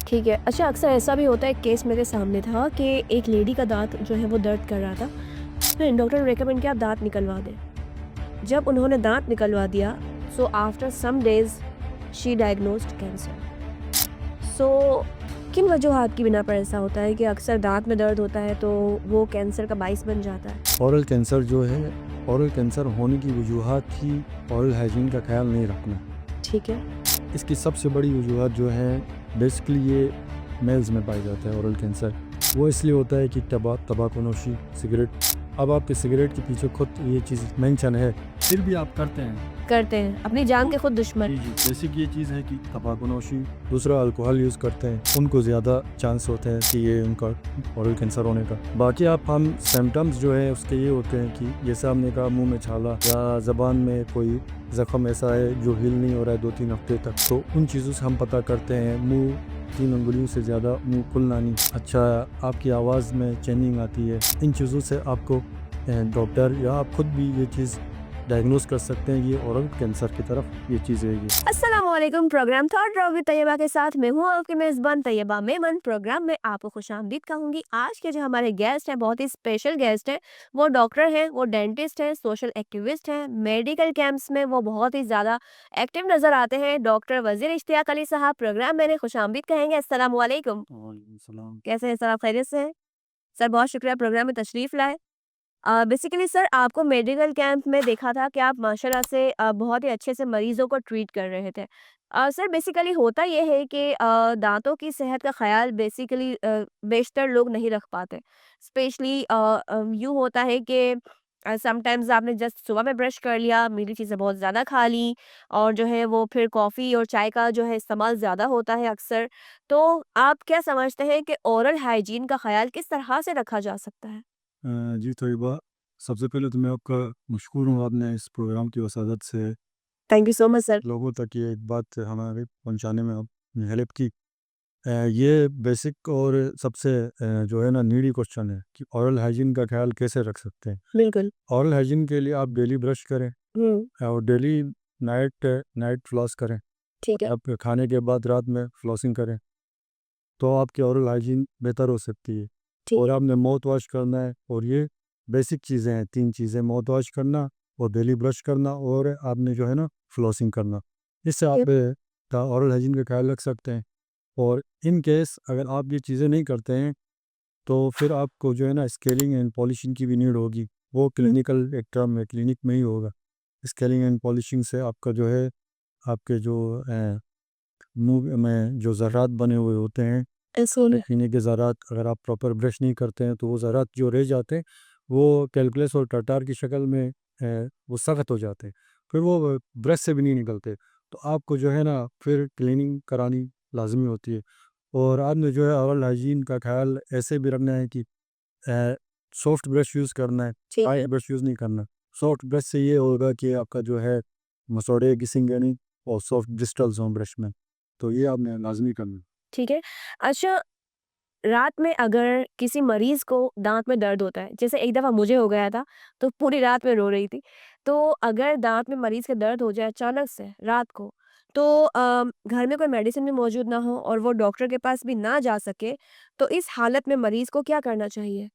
ठीक है। अच्छा, अक्सर ऐसा भी होता है, केस मेरे सामने था कि एक लेडी का दाँत जो है वो दर्द कर रहा था। फिर डॉक्टर ने रिकमेंड किया आप दाँत निकलवा दें। जब उन्होंने दाँत निकलवा दिया, so after some days she diagnosed cancer. So किन वजूहात की बिना पर ऐसा होता है कि अक्सर दाँत में दर्द होता है तो वो कैंसर का बाइस बन जाता है? ओरल कैंसर जो है, ओरल कैंसर होने की वजूहात ही ओरल हाइजीन का ख्याल नहीं रखना। ठीक है। इसकी सबसे बड़ी वजूहात जो है बेसिकली ये मेल्स में पाई जाता है ओरल कैंसर। वो इसलिए होता है कि तंबाकू-नोशी, सिगरेट। अब आपके सिगरेट के पीछे खुद ये चीज़ मेंशन है, फिर भी आप करते हैं। करते हैं, अपनी जान के खुद दुश्मन। जी, बेसिक ये चीज़ है कि तंबाकू-नोशी, दूसरा अल्कोहल यूज़ करते हैं, उनको ज़्यादा चांस होते हैं कि ये उनका ओरल कैंसर होने का। बाकी आप हम सिम्पटम्स जो है उसके ये होते हैं कि जैसे आपने कहा मुँह में छाला या ज़बान में कोई ज़ख्म ऐसा है जो हील नहीं हो रहा है 2-3 हफ्ते तक, तो उन चीज़ों से हम पता करते हैं। मुँह 3 उँगलियों से ज़्यादा मुँह खुलना नहीं। अच्छा, आपकी आवाज़ में चेंजिंग आती है। इन चीज़ों से आपको डॉक्टर या आप खुद भी ये चीज़ डायग्नोस कर सकते हैं ये ओरल कैंसर की तरफ ये चीज़ रहेगी। अस्सलामुअलैकुम। Program thought raw with Tayyaba के साथ मैं हूँ आपकी मेज़बान तैयबा मेमन। प्रोग्राम में आपको खुशामदीद कहूँगी। आज के जो हमारे गेस्ट हैं, बहुत ही स्पेशल गेस्ट हैं। वो डॉक्टर हैं, वो डेंटिस्ट हैं, सोशल एक्टिविस्ट हैं। मेडिकल कैंप्स में वो बहुत ही ज़्यादा एक्टिव नज़र आते हैं। डॉक्टर वज़ीर इश्तियाक अली साहब प्रोग्राम में खुशामदीद कहेंगे। अस्सलामुअलैकुम। वालेकुम सलाम। कैसे हैं सर, आप खैरियत से हैं? सर बहुत शुक्रिया प्रोग्राम में तशरीफ़ लाए। बेसिकली सर, आपको मेडिकल कैंप में देखा था कि आप माशाल्लाह से बहुत ही अच्छे से मरीज़ों को ट्रीट कर रहे थे। सर बेसिकली होता ये है कि दाँतों की सेहत का ख़्याल बेसिकली बेशतर लोग नहीं रख पाते। स्पेशली यूँ होता है कि समटाइम्स आपने जस्ट सुबह में ब्रश कर लिया, मीठी चीज़ें बहुत ज़्यादा खा ली और जो है वो फिर कॉफ़ी और चाय का जो है इस्तेमाल ज़्यादा होता है अक्सर। तो आप क्या समझते हैं कि ओरल हाइजीन का ख़्याल किस तरह से रखा जा सकता है? जी तैयबा, सबसे पहले तो मैं आपका मशकूर हूँ, आपने इस प्रोग्राम की वसादत से thank you so much sir. लोगों तक ये एक बात हमारे पहुँचाने में आपने हेल्प की। ये बेसिक और सबसे जो है ना नीडी क्वेश्चन है कि ओरल हाइजीन का ख्याल कैसे रख सकते हैं। बिल्कुल। ओरल हाइजीन के लिए आप डेली ब्रश करें हुँ, और डेली नाइट नाइट फ्लॉस करें। ठीक है। आप खाने के बाद रात में फ्लॉसिंग करें, तो आपकी ओरल हाइजीन बेहतर हो सकती है। ठीक और है। आपने माउथ वॉश करना है, और ये बेसिक चीज़ें हैं, 3 चीज़ें, माउथ वॉश करना और डेली ब्रश करना और आपने जो है ना फ्लॉसिंग करना। इससे ये आप का ओरल हाइजीन का ख्याल रख सकते हैं। और इन केस अगर आप ये चीज़ें नहीं करते हैं, तो फिर आपको जो है ना स्केलिंग एंड पॉलिशिंग की भी नीड होगी। वो हुँ, क्लिनिकल एक टर्म है, क्लिनिक में ही होगा। स्केलिंग एंड पॉलिशिंग से आपका जो है आपके जो मुँह में जो ज़र्रात बने हुए होते हैं, सुन पीने के ज़रात, अगर आप प्रॉपर ब्रश नहीं करते हैं तो वो ज़रात जो रह जाते हैं वो कैलकुलस और टाटार की शक्ल में वो सख्त हो जाते हैं, फिर वो ब्रश से भी नहीं निकलते। तो आपको जो है ना फिर क्लीनिंग करानी लाजमी होती है। और आपने जो है ओरल हाइजीन का ख्याल ऐसे भी रखना है कि सॉफ्ट ब्रश यूज़ करना है, ठीक हार्ड है। ब्रश यूज़ नहीं करना। सॉफ्ट ब्रश से ये होगा कि आपका जो है मसौड़े घिसेंगे नहीं और सॉफ्ट ब्रिस्टल्स हों ब्रश में, तो ये आपने लाजमी करना है। ठीक है। अच्छा, रात में अगर किसी मरीज़ को दाँत में दर्द होता है, जैसे एक दफ़ा मुझे हो गया था, तो पूरी रात मैं रो रही थी। तो अगर दाँत में मरीज़ के दर्द हो जाए अचानक से रात को, तो घर में कोई मेडिसिन भी मौजूद ना हो और वो डॉक्टर के पास भी ना जा सके, तो इस हालत में मरीज़ को क्या करना चाहिए?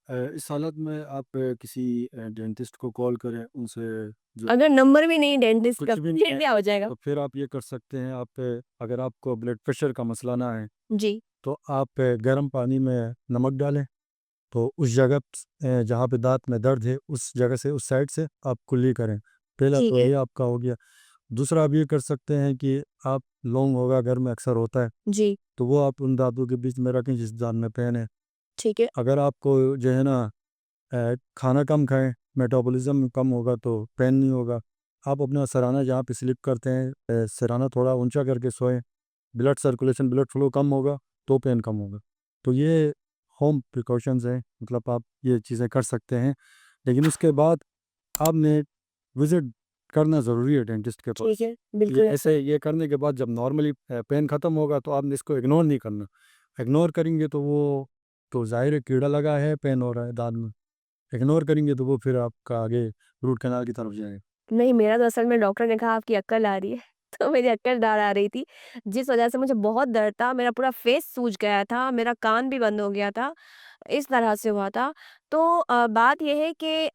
इस हालत में आप किसी डेंटिस्ट को कॉल करें, उनसे जो अगर नंबर भी नहीं डेंटिस्ट का, कुछ भी नहीं फिर है, क्या हो जाएगा? तो फिर आप ये कर सकते हैं। आप अगर आपको ब्लड प्रेशर का मसला ना है, जी, तो आप गर्म पानी में नमक डालें, तो उस जगह जहाँ पे दाँत में दर्द है, उस जगह से, उस साइड से आप कुल्ली करें। पहला ठीक तो है। ये आपका हो गया। दूसरा आप ये कर सकते हैं कि आप लौंग होगा घर में अक्सर होता है, जी, तो वो आप उन दाँतों के बीच में रखें जिस दाँत में पेन है। ठीक है। अगर आपको जो है ना खाना कम खाएँ, मेटाबॉलिज़्म कम होगा तो पेन नहीं होगा। आप अपना सराहना जहाँ पे स्लिप करते हैं, सराहना थोड़ा ऊँचा करके सोएँ, ब्लड सर्कुलेशन, ब्लड फ्लो कम होगा, तो पेन कम होगा। तो ये होम प्रिकॉशंस हैं, मतलब आप ये चीज़ें कर सकते हैं। लेकिन उसके बाद आपने विज़िट करना ज़रूरी है डेंटिस्ट के ठीक पास। है, ये बिल्कुल। ऐसे ये करने के बाद जब नॉर्मली पेन ख़त्म होगा, तो आपने इसको इग्नोर नहीं करना। इग्नोर करेंगे तो वो तो ज़ाहिर है कीड़ा लगा है, पेन हो रहा है दाँत में। इग्नोर करेंगे तो वो फिर आपका आगे रूट कैनाल की तरफ जाएगा। नहीं, मेरा तो असल में डॉक्टर ने कहा आपकी अक्ल आ रही है। तो मेरी अक्ल दाढ़ आ रही थी, जिस वज़ह से मुझे बहुत दर्द था, मेरा पूरा फेस सूज गया था, मेरा कान भी बंद हो गया था, इस तरह से हुआ था। तो बात ये है कि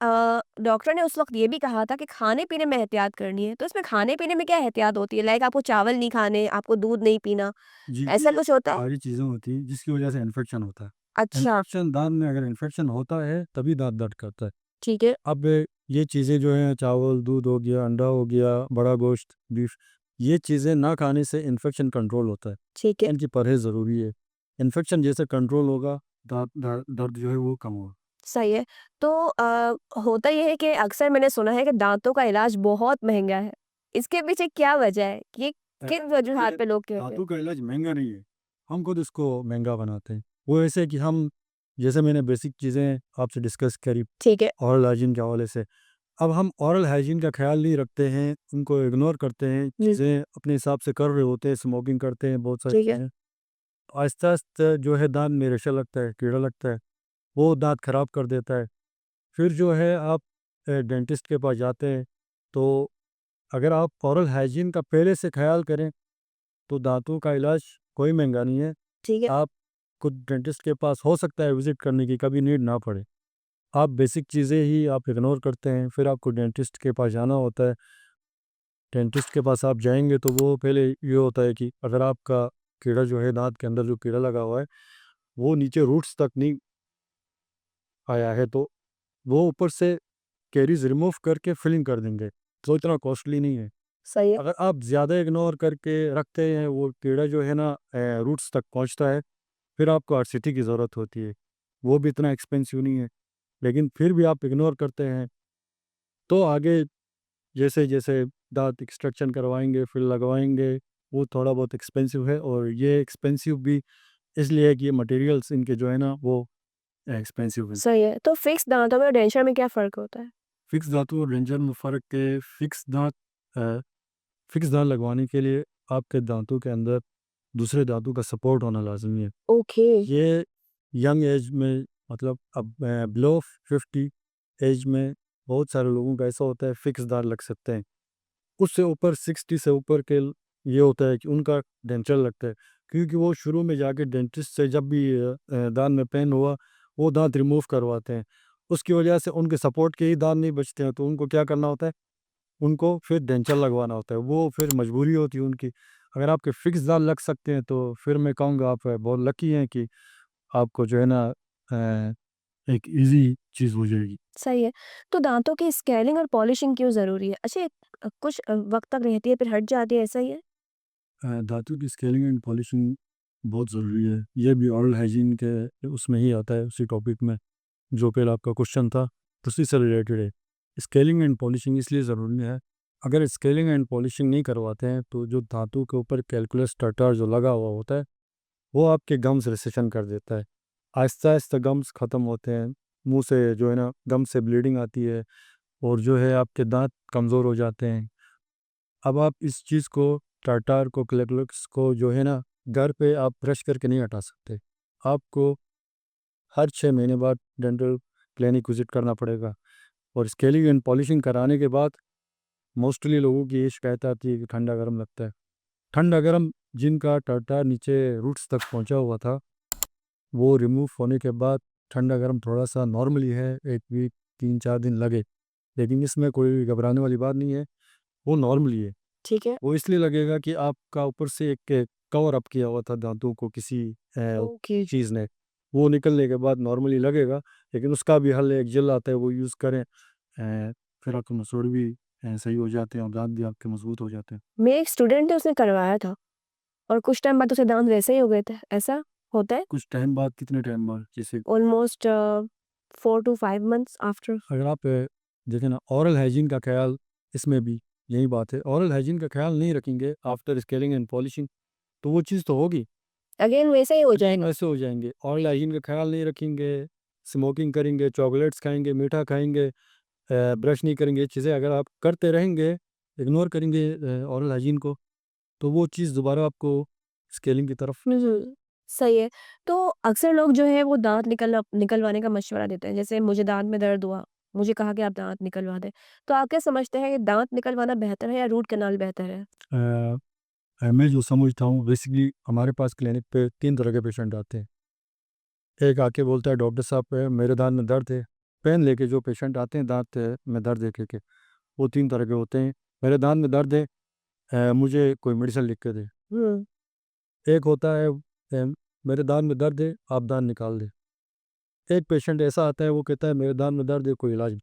डॉक्टर ने उस वक़्त ये भी कहा था कि खाने-पीने में एहतियात करनी है, तो इसमें खाने-पीने में क्या एहतियात होती है? लाइक आपको चावल नहीं खाने, आपको दूध नहीं पीना, जी, ऐसा कुछ होता है? सारी चीज़ें होती हैं जिसकी वजह से इन्फेक्शन होता है। अच्छा, इन्फेक्शन दाँत में अगर इन्फेक्शन होता है तभी दाँत दर्द करता है। ठीक है, अब ये चीज़ें जो हैं चावल, दूध हो गया, अंडा हो गया, बड़ा गोश्त, बीफ, ये चीज़ें ना खाने से इन्फेक्शन कंट्रोल होता है। ठीक है, इनकी परहेज़ ज़रूरी है। इन्फेक्शन जैसे कंट्रोल होगा, दाँत दर्द जो है वो कम होगा। सही है। तो होता ये है कि अक्सर मैंने सुना है कि दाँतों का इलाज बहुत महँगा है। इसके पीछे क्या वजह है? ये किन वजूहात पे लोग कहते हैं? धातु का इलाज महँगा नहीं है, हम खुद इसको महँगा बनाते हैं। वो ऐसे कि हम जैसे मैंने बेसिक चीज़ें आपसे डिस्कस करी ठीक है, ओरल हाइजीन के हवाले से, अब हम ओरल हाइजीन का ख़्याल नहीं रखते हैं, उनको इग्नोर करते हैं, जी, चीज़ें अपने हिसाब से कर रहे होते हैं, स्मोकिंग करते हैं, बहुत सारी ठीक है, चीज़ें। आहिस्ता-आहिस्ता जो है दाँत में रेशा लगता है, कीड़ा लगता है, वो दाँत ख़राब कर देता है। फिर जो है आप डेंटिस्ट के पास जाते हैं, तो अगर आप ओरल हाइजीन का पहले से ख़्याल करें, तो दाँतों का इलाज कोई महँगा नहीं है। ठीक है। आप खुद डेंटिस्ट के पास हो सकता है विज़िट करने की कभी नीड ना पड़े। आप बेसिक चीज़ें ही आप इग्नोर करते हैं, फिर आपको डेंटिस्ट के पास जाना होता है। डेंटिस्ट के पास आप जाएँगे तो वो पहले ये होता है कि अगर आपका कीड़ा जो है दाँत के अंदर जो कीड़ा लगा हुआ है, वो नीचे रूट्स तक नहीं आया है, तो वो ऊपर से कैरीज़ रिमूव करके फिलिंग कर देंगे, तो इतना कॉस्टली नहीं है। सही है, अगर आप ज़्यादा इग्नोर करके रखते हैं, वो कीड़ा जो है ना रूट्स तक पहुँचता है, फिर आपको आरसीटी की ज़रूरत होती है। वो भी इतना एक्सपेंसिव नहीं है, लेकिन फिर भी आप इग्नोर करते हैं, तो आगे जैसे-जैसे दाँत एक्सट्रैक्शन करवाएँगे, फिर लगवाएँगे, वो थोड़ा बहुत एक्सपेंसिव है और ये एक्सपेंसिव भी इसलिए है कि ये मटेरियल्स इनके जो है ना वो एक्सपेंसिव हैं। सही है। तो फिक्स दाँतों में और डेंचर में क्या फ़र्क होता है? फिक्स दाँतों और रेंजर में फ़र्क है, अ, फिक्स दाँत लगवाने के लिए आपके दाँतों के अंदर दूसरे दाँतों का सपोर्ट होना लाज़मी है। ओके, ये यंग एज में मतलब अब बिलो 50 एज में बहुत सारे लोगों का ऐसा होता है फिक्स दाँत लग सकते हैं। उससे ऊपर 60 से ऊपर के ये होता है कि उनका डेंचर लगता है, क्योंकि वो शुरू में जाके डेंटिस्ट से जब भी दाँत में पेन हुआ, वो दाँत रिमूव करवाते हैं। उसकी वजह से उनके सपोर्ट के ही दाँत नहीं बचते हैं, तो उनको क्या करना होता है, उनको फिर डेंचर लगवाना होता है। वो फिर मजबूरी होती है उनकी। अगर आपके फिक्स दाँत लग सकते हैं, तो फिर मैं कहूँगा आप बहुत लकी हैं कि आपको जो है ना अ, एक ईज़ी चीज़ हो जाएगी। सही है। तो दाँतों की स्केलिंग और पॉलिशिंग क्यों ज़रूरी है? अच्छा ये कुछ वक़्त तक रहती है फिर हट जाती है, ऐसा ही है? धातु की स्केलिंग एंड पॉलिशिंग बहुत ज़रूरी है। ये भी ओरल हाइजीन के उसमें ही आता है, उसी टॉपिक में, जो पहला आपका क्वेश्चन था, उसी से रिलेटेड है। स्केलिंग एंड पॉलिशिंग इसलिए ज़रूरी है, अगर स्केलिंग एंड पॉलिशिंग नहीं करवाते हैं, तो जो धातु के ऊपर कैलकुलस टार्टर जो लगा हुआ होता है, वो आपके गम्स रिसेशन कर देता है। आहिस्ता-आहिस्ता गम्स ख़त्म होते हैं, मुँह से जो है ना गम से ब्लीडिंग आती है और जो है आपके दाँत कमज़ोर हो जाते हैं। अब आप इस चीज़ को टार्टार को कैलकुलस को जो है ना घर पे आप ब्रश करके नहीं हटा सकते। आपको हर 6 महीने बाद डेंटल क्लिनिक विज़िट करना पड़ेगा और स्केलिंग एंड पॉलिशिंग कराने के बाद मोस्टली लोगों की ये शिकायत आती है कि ठंडा गर्म लगता है। ठंडा गर्म जिनका टार्टार नीचे रूट्स तक पहुँचा हुआ था, वो रिमूव होने के बाद ठंडा गर्म थोड़ा-सा नॉर्मली है, 1 वीक 3-4 दिन लगे। लेकिन इसमें कोई घबराने वाली बात नहीं है, वो नॉर्मली है। ठीक है, वो इसलिए लगेगा कि आपका ऊपर से एक कवर अप किया हुआ था दाँतों को किसी ओके। चीज़ ने, वो निकलने के बाद नॉर्मली लगेगा, लेकिन उसका भी हल है, एक जेल आता है वो यूज़ करें, फिर आपके मसूड़ भी सही हो जाते हैं और दाँत भी आपके मज़बूत हो जाते हैं। मेरे एक स्टूडेंट है उसने करवाया था और कुछ टाइम बाद उसे दाँत वैसे ही हो गए थे, ऐसा होता है? कुछ टाइम बाद कितने टाइम बाद जैसे ऑलमोस्ट 4 टू 5 मंथ्स आफ्टर। अगर आप देखें ना ओरल हाइजीन का ख़्याल इसमें भी यही बात है, ओरल हाइजीन का ख़्याल नहीं रखेंगे आफ्टर स्केलिंग एंड पॉलिशिंग, तो वो चीज़ तो होगी। अगेन वैसा ही हो अगेन जाएगा। वैसे हो जाएँगे। ऑयल हाइजीन का ख़्याल नहीं रखेंगे, स्मोकिंग करेंगे, चॉकलेट्स खाएँगे, मीठा खाएँगे, ब्रश नहीं करेंगे, ये चीज़ें अगर आप करते रहेंगे, इग्नोर करेंगे ऑरल हाइजीन को, तो वो चीज़ दोबारा आपको स्केलिंग की तरफ हुँ, सही है। तो अक्सर लोग जो है वो दाँत निकलवाने का मशवरा देते हैं। जैसे मुझे दाँत में दर्द हुआ, मुझे कहा कि आप दाँत निकलवा दें। तो आप क्या समझते हैं कि दाँत निकलवाना बेहतर है या रूट कैनाल बेहतर है? मैं जो समझता हूँ बेसिकली हमारे पास क्लिनिक पे 3 तरह के पेशेंट आते हैं। एक आके बोलता है डॉक्टर साहब मेरे दाँत में दर्द है। पेन लेके जो पेशेंट आते हैं दाँत में दर्द देख के, वो 3 तरह के होते हैं। मेरे दाँत में दर्द है, मुझे कोई मेडिसिन लिख के दे। हुँ, एक होता है मेरे दाँत में दर्द है, आप दाँत निकाल दें। एक पेशेंट ऐसा आता है वो कहता है मेरे दाँत में दर्द है, कोई इलाज।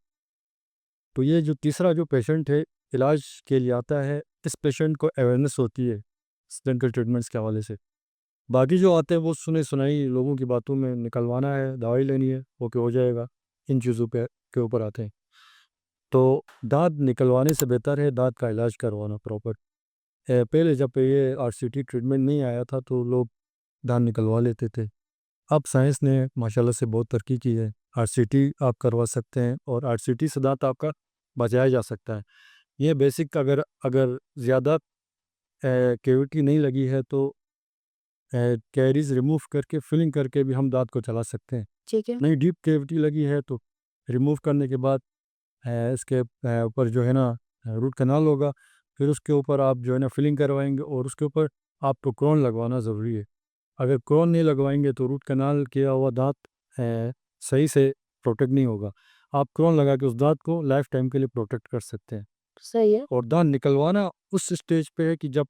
तो ये जो तीसरा जो पेशेंट है इलाज के लिए आता है, इस पेशेंट को अवेयरनेस होती है डेंटल ट्रीटमेंट्स के हवाले से। बाकी जो आते हैं वो सुने सुनाई लोगों की बातों में निकलवाना है, दवाई लेनी है, ओके हो जाएगा, इन चीज़ों पे के ऊपर आते हैं। तो दाँत निकलवाने से बेहतर है दाँत का इलाज करवाना प्रॉपर। पहले जब ये आरसीटी ट्रीटमेंट नहीं आया था तो लोग दाँत निकलवा लेते थे। अब साइंस ने माशाल्लाह से बहुत तरक्की की है। आरसीटी आप करवा सकते हैं और आरसीटी से दाँत आपका बचाया जा सकता है। ये बेसिक अगर अगर ज़्यादा कैविटी नहीं लगी है तो कैरीज़ रिमूव करके फिलिंग करके भी हम दाँत को चला सकते हैं। ठीक है। नहीं डीप कैविटी लगी है तो रिमूव करने के बाद इसके ऊपर जो है ना रूट कैनाल होगा, फिर उसके ऊपर आप जो है ना फिलिंग करवाएँगे और उसके ऊपर आपको क्राउन लगवाना ज़रूरी है। अगर क्राउन नहीं लगवाएँगे तो रूट कैनाल किया हुआ दाँत सही से प्रोटेक्ट नहीं होगा। आप क्राउन लगा के उस दाँत को लाइफ टाइम के लिए प्रोटेक्ट कर सकते हैं। सही है। और दाँत निकलवाना उस स्टेज पे है कि जब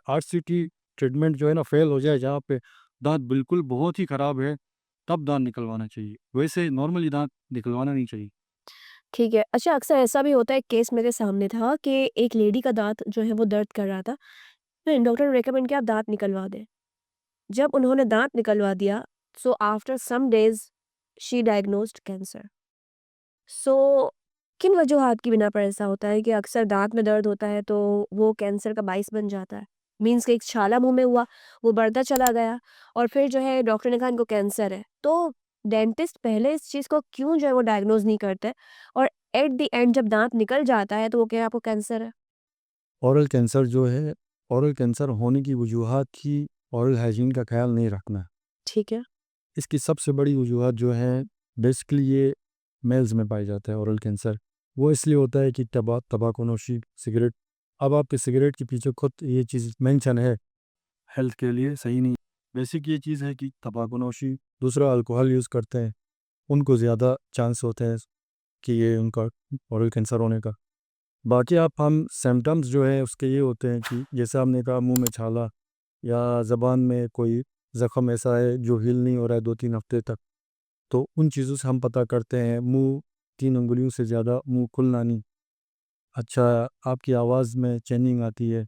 आरसीटी ट्रीटमेंट जो है ना फेल हो जाए, जहाँ पे दाँत बिल्कुल बहुत ही ख़राब है, तब दाँत निकलवाना चाहिए। वैसे नॉर्मली दाँत निकलवाना नहीं चाहिए। ठीक है। अच्छा अक्सर ऐसा भी होता है, एक केस मेरे सामने था कि एक लेडी का दाँत जो है वो दर्द कर रहा था। फिर डॉक्टर ने रिकमेंड किया आप दाँत निकलवा दें। जब उन्होंने दाँत निकलवा दिया, so after some days she diagnosed cancer. So किन वजूहात की बिना पर ऐसा होता है कि अक्सर दाँत में दर्द होता है तो वो कैंसर का बाइस बन जाता है? मीन्स कि एक छाला मुँह में हुआ, वो बढ़ता चला गया और फिर जो है डॉक्टर ने कहा इनको कैंसर है। तो डेंटिस्ट पहले इस चीज़ को क्यों जो है वो डायग्नोज़ नहीं करते और एट द एंड जब दाँत निकल जाता है तो वो कहे आपको कैंसर है? ओरल कैंसर जो है, ओरल कैंसर होने की वजूहात ही ओरल हाइजीन का ख़्याल नहीं रखना। ठीक है। इसकी सबसे बड़ी वजूहात जो है बेसिकली ये मेल्स में पाई जाता है ओरल कैंसर। वो इसलिए होता है कि तंबाकू-नोशी, सिगरेट, अब आपके सिगरेट के पीछे खुद ये चीज़ मेंशन है, हेल्थ के लिए सही नहीं। बेसिक ये चीज़ है कि तंबाकू-नोशी, दूसरा अल्कोहल यूज़ करते हैं, उनको ज़्यादा चांस होते हैं कि ये उनका ओरल कैंसर होने का। बाकी आप हम सिम्पटम्स जो है उसके ये होते हैं कि जैसे आपने कहा मुँह में छाला या ज़बान में कोई ज़ख्म ऐसा है जो हील नहीं हो रहा है 2-3 हफ्ते तक, तो उन चीज़ों से हम पता करते हैं। मुँह 3 उँगलियों से ज़्यादा मुँह खुलना नहीं। अच्छा, आपकी आवाज़ में चेंजिंग आती है।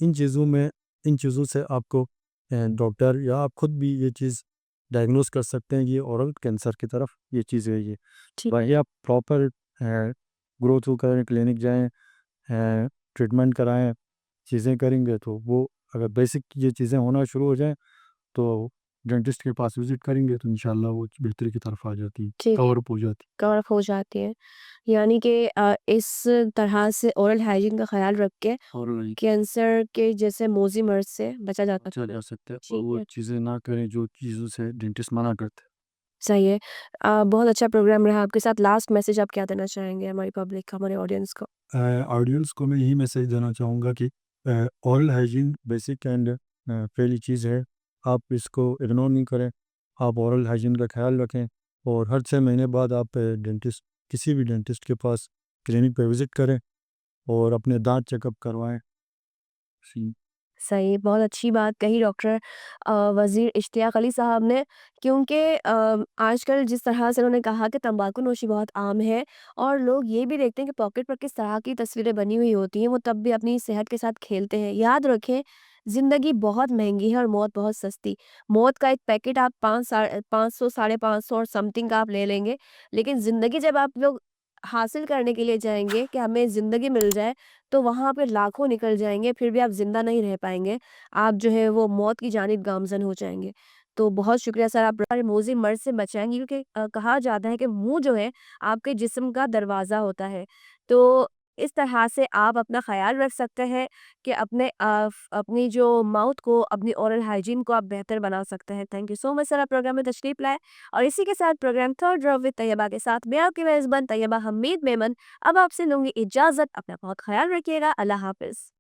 इन चीज़ों में इन चीज़ों से आपको डॉक्टर या आप खुद भी ये चीज़ डायग्नोज़ कर सकते हैं कि ये ओरल कैंसर की तरफ ये चीज़ है ये। ठीक। वही आप प्रॉपर ग्रो थ्रू करें, क्लिनिक जाएँ, ट्रीटमेंट कराएँ, चीज़ें करेंगे तो वो अगर बेसिक ये चीज़ें होना शुरू हो जाएँ, तो डेंटिस्ट के पास विज़िट करेंगे तो इंशाल्लाह वो बेहतरी की तरफ आ जाती है, ठीक। कवर अप हो जाती है। कवर अप हो जाती है। यानी कि इस तरह से ओरल हाइजीन का ख़्याल रख के और नहीं, कैंसर के जैसे मोज़ी मर्ज़ से बचा जा बचा सकता है। जा सकता है और ठीक वो है, चीज़ें ना करें जो चीज़ों से डेंटिस्ट मना करते हैं। सही है। बहुत अच्छा प्रोग्राम रहा आपके साथ। लास्ट मैसेज आप क्या देना चाहेंगे हमारी पब्लिक को, हमारे ऑडियंस को? ऑडियंस को मैं यही मैसेज देना चाहूँगा कि ओरल हाइजीन बेसिक एंड पहली चीज़ है, आप इसको इग्नोर नहीं करें। आप ओरल हाइजीन का ख़्याल रखें और हर 6 महीने बाद आप डेंटिस्ट किसी भी डेंटिस्ट के पास क्लिनिक पे विज़िट करें और अपने दाँत चेकअप करवाएँ। सी सही, बहुत अच्छी बात कही डॉक्टर वज़ीर इश्तियाक अली साहब ने, क्योंकि आजकल जिस तरह से उन्होंने कहा कि तंबाकू नोशी बहुत आम है और लोग ये भी देखते हैं कि पॉकेट पर किस तरह की तस्वीरें बनी हुई होती हैं, वो तब भी अपनी सेहत के साथ खेलते हैं। याद रखें, ज़िंदगी बहुत महँगी है और मौत बहुत सस्ती। मौत का एक पैकेट आप 500 साढ़े 500 और समथिंग का आप ले लेंगे, लेकिन ज़िंदगी जब आप लोग हासिल करने के लिए जाएँगे कि हमें ज़िंदगी मिल जाए, तो वहाँ पे लाखों निकल जाएँगे, फिर भी आप ज़िंदा नहीं रह पाएँगे। आप जो है वो मौत की जानिब गामज़न हो जाएँगे। तो बहुत शुक्रिया सर, आप मोज़ी मर्ज़ से बचाएँगे, क्योंकि कहा जाता है कि मुँह जो है आपके जिस्म का दरवाज़ा होता है। तो इस तरह से आप अपना ख़्याल रख सकते हैं कि अपनी जो माउथ को, अपनी ओरल हाइजीन को आप बेहतर बना सकते हैं। Thank you so much sir, आप प्रोग्राम में तशरीफ़ लाए। और इसी के साथ program third drop with Tayyaba के साथ मैं आपकी मेज़बान तैयबा हमीद मेमन अब आपसे लूँगी इजाज़त। अपना बहुत ख़्याल रखिएगा। अल्लाह हाफ़िज़।